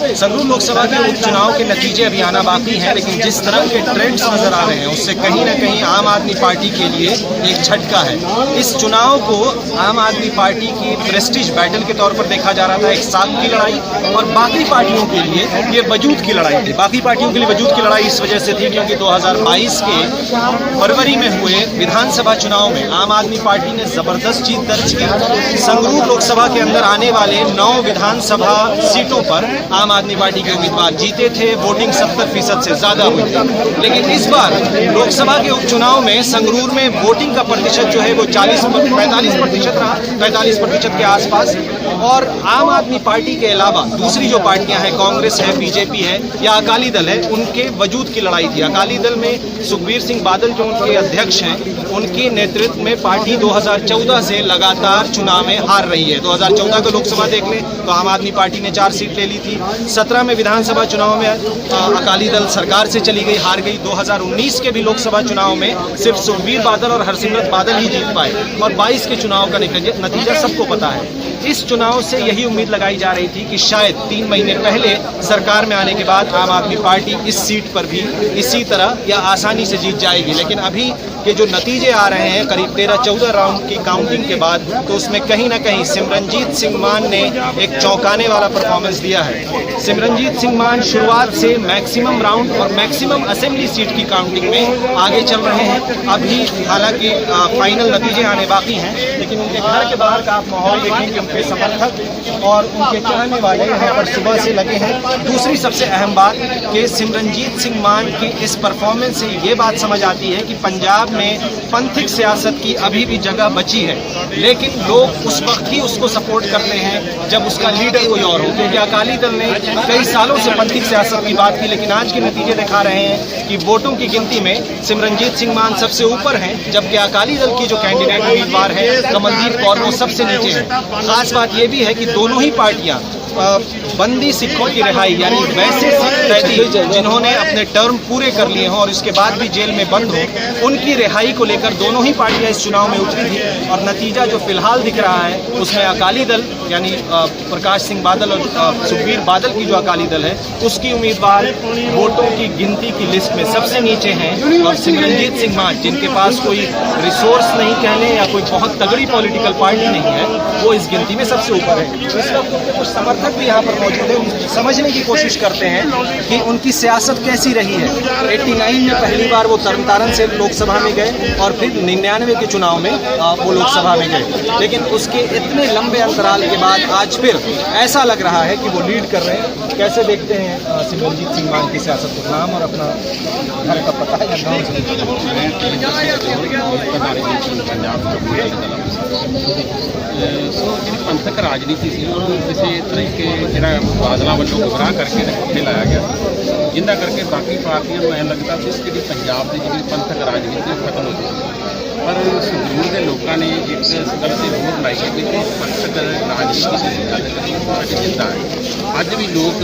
संगरूर लोकसभा के उपचुनाव के नतीजे अभी आना बाकी हैं, लेकिन जिस तरह के ट्रेंड्स नजर आ रहे हैं उससे कहीं ना कहीं आम आदमी पार्टी के लिए एक झटका है। इस चुनाव को आम आदमी पार्टी की प्रेस्टीज बैटल के तौर पर देखा जा रहा था, एक साख की लड़ाई, और बाकी पार्टियों के लिए ये वजूद की लड़ाई थी। बाकी पार्टियों के लिए वजूद की लड़ाई इस वजह से थी क्योंकि 2022 के फरवरी में हुए विधानसभा चुनाव में आम आदमी पार्टी ने जबरदस्त जीत दर्ज की। संगरूर लोकसभा के अंदर आने वाले 9 विधानसभा सीटों पर आम आदमी पार्टी के उम्मीदवार जीते थे, वोटिंग 70% से ज्यादा हुई थी। लेकिन इस बार लोकसभा के उपचुनाव में संगरूर में वोटिंग का प्रतिशत जो है वो 45% रहा, 45% के आसपास। और आम आदमी पार्टी के अलावा दूसरी जो पार्टियां हैं, कांग्रेस है, बीजेपी है या अकाली दल है, उनके वजूद की लड़ाई थी। अकाली दल में सुखबीर सिंह बादल जो उनके अध्यक्ष हैं, उनके नेतृत्व में पार्टी 2014 से लगातार चुनाव में हार रही है। 2014 का लोकसभा देख लें तो आम आदमी पार्टी ने 4 सीट ले ली थी। 17 में विधानसभा चुनाव में अकाली दल सरकार से चली गई, हार गई। 2019 के भी लोकसभा चुनाव में सिर्फ सुखबीर बादल और हरसिमरत बादल ही जीत पाए, और 22 के चुनाव का नतीजा सबको पता है। इस चुनाव से यही उम्मीद लगाई जा रही थी कि शायद 3 महीने पहले सरकार में आने के बाद आम आदमी पार्टी इस सीट पर भी इसी तरह या आसानी से जीत जाएगी। लेकिन अभी के जो नतीजे आ रहे हैं करीब 13-14 राउंड की काउंटिंग के बाद, तो उसमें कहीं ना कहीं सिमरनजीत सिंह मान ने एक चौंकाने वाला परफॉर्मेंस दिया है। सिमरनजीत सिंह मान शुरुआत से मैक्सिमम राउंड और मैक्सिमम असेंबली सीट की काउंटिंग में आगे चल रहे हैं। अभी हालांकि फाइनल नतीजे आने बाकी हैं, लेकिन उनके घर के बाहर का आप माहौल देखें कि उनके समर्थक और उनके चाहने वाले यहाँ पर सुबह से लगे हैं। दूसरी सबसे अहम बात कि सिमरनजीत सिंह मान की इस परफॉर्मेंस से ये बात समझ आती है कि पंजाब में पंथिक सियासत की अभी भी जगह बची है, लेकिन लोग उस वक्त ही उसको सपोर्ट करते हैं जब उसका लीडर कोई और हो। क्योंकि अकाली दल ने कई सालों से पंथिक सियासत की बात की, लेकिन आज के नतीजे दिखा रहे हैं कि वोटों की गिनती में सिमरनजीत सिंह मान सबसे ऊपर हैं, जबकि अकाली दल की जो कैंडिडेट उम्मीदवार है कमलदीप कौर वो सबसे नीचे है। खास बात यह भी है कि दोनों ही पार्टियां बंदी सिखों की रिहाई, यानी वैसे सिख कैदी जिन्होंने अपने टर्म पूरे कर लिए हों और इसके बाद भी जेल में बंद हो, उनकी रिहाई को लेकर दोनों ही पार्टियां इस चुनाव में उतरी थी। और नतीजा जो फिलहाल दिख रहा है उसमें अकाली दल यानी प्रकाश सिंह बादल और सुखबीर बादल की जो अकाली दल है उसकी उम्मीदवार वोटों की गिनती की लिस्ट में सबसे नीचे हैं, और सिमरनजीत सिंह मान जिनके पास कोई रिसोर्स नहीं कहने या कोई बहुत तगड़ी पॉलिटिकल पार्टी नहीं है, वो इस गिनती में सबसे ऊपर है। इस वक्त उनके कुछ समर्थक भी यहाँ पर मौजूद है, समझने की कोशिश करते हैं कि उनकी सियासत कैसी रही है। 89 में पहली बार वो तरनतारन से लोकसभा में गए और फिर 99 के चुनाव में वो लोकसभा में गए, लेकिन उसके इतने लंबे अंतराल के बाद आज फिर ऐसा लग रहा है कि वो लीड कर रहे हैं। कैसे देखते हैं सिमरनजीत सिंह मान की सियासत को? नाम और अपना घर का पता है या पंथक राजनीति से किसी तरीके बादलों वालों गुमराह करके उत्थे लाया गया, जिन्ना करके बाकी पार्टियों को लगता कि इसकी पंजाब की जी पंथक राजनीति खत्म हो चुकी। पर संगरूर के लोगों ने एक गल से वोट लाई है कि पंथक राजनीति से गल करी जिंदा है। अज भी लोग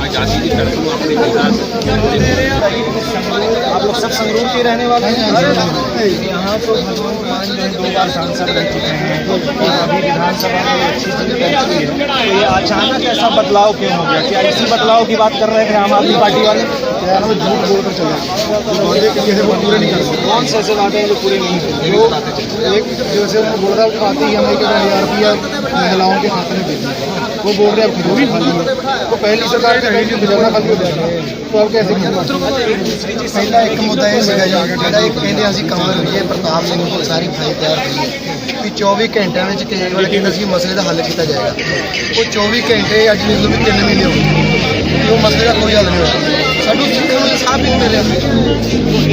आज़ादी की तरफ को अपनी आप लोग सब संगरूर के रहने वाले हैं? यहाँ तो भगवंत मान जो है 2 बार सांसद रह चुके हैं और अभी विधानसभा में अच्छी चीज कर चुकी है, तो ये अचानक ऐसा बदलाव क्यों हो गया? क्या इसी बदलाव की बात कर रहे थे आम आदमी पार्टी वाले? झूठ बोलकर चले, कौन से ऐसे वादे हैं जो पूरे नहीं हुए? एक जैसे बोल रहा है आते ही हमें 1000 रुपया महिलाओं के खाते में देती है, वो बोल रहे हैं खजूरी खाली है, तो पहली सरकार गुजरना खाली हो जाता है, तो अब कैसे पहला एक मुद्दा यह सीगा जी ਜਿਹੜਾ ਇੱਕ ਕਹਿੰਦੇ ਅਸੀਂ ਕਮਲ ਹੋਈਏ ਪ੍ਰਤਾਪ ਸਿੰਘ ਕੋਲ ਸਾਰੀ ਫਾਈਲ ਤਿਆਰ ਹੋਈ ਹੈ ਵੀ 24 ਘੰਟਿਆਂ ਵਿੱਚ ਕੇਜਰੀਵਾਲ ਕਹਿੰਦਾ ਸੀ ਮਸਲੇ ਦਾ ਹੱਲ ਕੀਤਾ ਜਾਏਗਾ। ਉਹ 24 ਘੰਟੇ ਅੱਜ ਨਿਕਲ ਵੀ 3 ਮਹੀਨੇ ਹੋ ਗਏ, ਉਹ ਮਸਲੇ ਦਾ ਕੋਈ ਹੱਲ ਨਹੀਂ ਹੋਇਆ। ਸਾਨੂੰ ਸਿੱਖਣ ਨੂੰ ਇਨਸਾਫ ਨਹੀਂ ਮਿਲਿਆ।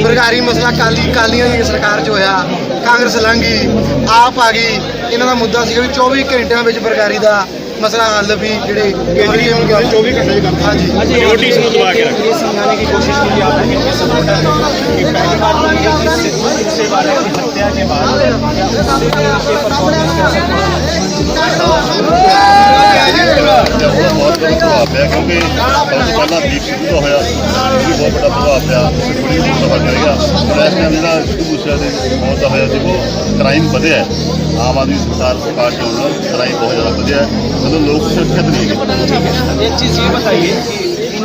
ਸਰਕਾਰੀ ਮਸਲਾ ਕਾਲੀਆਂ ਦੀ ਸਰਕਾਰ 'ਚ ਹੋਇਆ, ਕਾਂਗਰਸ ਲੰਘ ਗਈ, ਆਪ ਆ ਗਈ। ਇਹਨਾਂ ਦਾ ਮੁੱਦਾ ਸੀਗਾ ਵੀ 24 ਘੰਟਿਆਂ ਵਿੱਚ ਸਰਕਾਰੀ ਦਾ मसला हल भी ਜਿਹੜੇ 24 घंटे हाँ जी नोटिस दबा के ये समझाने की कोशिश की आपने कि पहली बात सीचेवाला की हत्या के बाद उससे उनके परफॉर्मेंस कैसे बहुत बड़ा प्रभाव पिया क्योंकि सबसे पहला दीप सिद्धू का होया भी बहुत बड़ा प्रभाव पिया बड़ी सभा करेगा इस टाइम जो सिद्धू मूसेवाले की मौत का होया वो क्राइम बढ़िया है आम आदमी सरकार पार्टी होना क्राइम बहुत ज़्यादा बढ़िया है मतलब लोग सुरक्षित नहीं है। एक चीज़ ये बताइए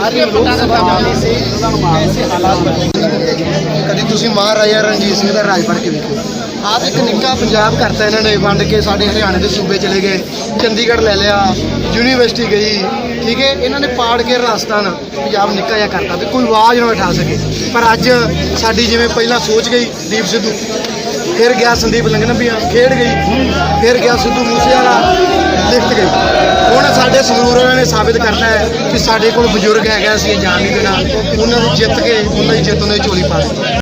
कि लोकसभा जाने से कैसे हालात बदले ਕਦੀ ਤੁਸੀਂ ਮਹਾਰਾਜਾ ਰਣਜੀਤ ਸਿੰਘ ਦਾ ਰਾਜ ਪੜ੍ਹ ਕੇ ਵੇਖੋ ਆਪ ਇੱਕ ਨਿੱਕਾ ਪੰਜਾਬ ਕਰਤਾ ਇਹਨਾਂ ਨੇ ਵੰਡ ਕੇ ਸਾਡੇ ਹਰਿਆਣੇ ਦੇ ਸੂਬੇ ਚਲੇ ਗਏ ਚੰਡੀਗੜ੍ਹ ਲੈ ਲਿਆ ਯੂਨੀਵਰਸਿਟੀ ਗਈ ਠੀਕ ਹੈ ਇਹਨਾਂ ਨੇ ਪਾੜ ਕੇ ਰਾਜਸਥਾਨ ਪੰਜਾਬ ਨਿੱਕਾ ਜਿਹਾ ਕਰਤਾ ਵੀ ਕੋਈ ਆਵਾਜ਼ ਨਾ ਉਠਾ ਸਕੇ ਪਰ ਅੱਜ ਸਾਡੀ ਜਿਵੇਂ ਪਹਿਲਾਂ ਸੋਚ ਗਈ ਦੀਪ ਸਿੱਧੂ ਫਿਰ ਗਿਆ ਸੰਦੀਪ ਲੰਗਨਬੀਆਂ ਖੇਡ ਗਈ ਫਿਰ ਗਿਆ ਸਿੱਧੂ ਮੂਸੇਵਾਲਾ ਲਿਖਤ ਗਈ ਹੁਣ ਸਾਡੇ ਸੰਗਰੂਰ ਵਾਲਿਆਂ ਨੇ ਸਾਬਿਤ ਕਰਨਾ ਹੈ ਕਿ ਸਾਡੇ ਕੋਲ ਬਜ਼ੁਰਗ ਹੈਗਾ ਅਸੀਂ ਜਾਣ ਨਹੀਂ ਦੇਣਾ ਉਹਨਾਂ ਦੀ ਜਿੱਤ ਕੇ ਉਹਨਾਂ ਦੀ ਜਿੱਤ ਉਹਨਾਂ ਦੀ ਝੋਲੀ ਪਾ ਦਿੱਤੀ।